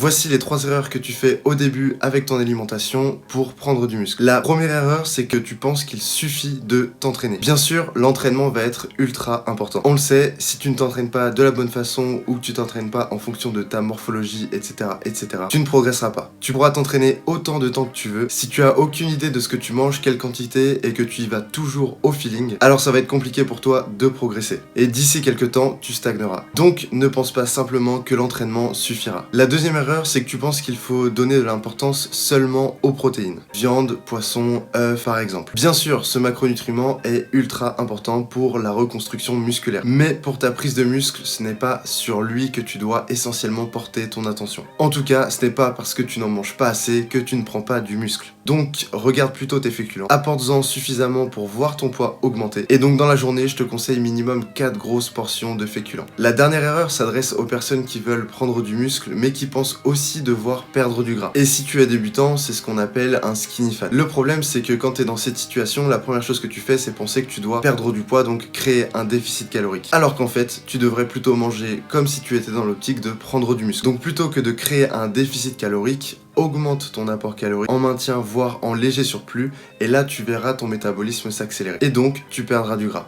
Voici les 3 erreurs que tu fais au début avec ton alimentation pour prendre du muscle. La première erreur, c'est que tu penses qu'il suffit de t'entraîner. Bien sûr, l'entraînement va être ultra important. On le sait, si tu ne t'entraînes pas de la bonne façon ou que tu t'entraînes pas en fonction de ta morphologie, etc., tu ne progresseras pas. Tu pourras t'entraîner autant de temps que tu veux. Si tu as aucune idée de ce que tu manges, quelle quantité et que tu y vas toujours au feeling, alors ça va être compliqué pour toi de progresser. Et d'ici quelques temps, tu stagneras. Donc, ne pense pas simplement que l'entraînement suffira. La deuxième erreur, c'est que tu penses qu'il faut donner de l'importance seulement aux protéines. Viande, poisson, œufs par exemple. Bien sûr, ce macronutriment est ultra important pour la reconstruction musculaire. Mais pour ta prise de muscle, ce n'est pas sur lui que tu dois essentiellement porter ton attention. En tout cas, ce n'est pas parce que tu n'en manges pas assez que tu ne prends pas du muscle. Donc, regarde plutôt tes féculents. Apporte-en suffisamment pour voir ton poids augmenter. Et donc, dans la journée, je te conseille minimum 4 grosses portions de féculents. La dernière erreur s'adresse aux personnes qui veulent prendre du muscle, mais qui pensent aussi devoir perdre du gras. Et si tu es débutant, c'est ce qu'on appelle un skinny fat. Le problème, c'est que quand tu es dans cette situation, la première chose que tu fais, c'est penser que tu dois perdre du poids, donc créer un déficit calorique. Alors qu'en fait, tu devrais plutôt manger comme si tu étais dans l'optique de prendre du muscle. Donc plutôt que de créer un déficit calorique, augmente ton apport calorique en maintien, voire en léger surplus, et là tu verras ton métabolisme s'accélérer. Et donc, tu perdras du gras.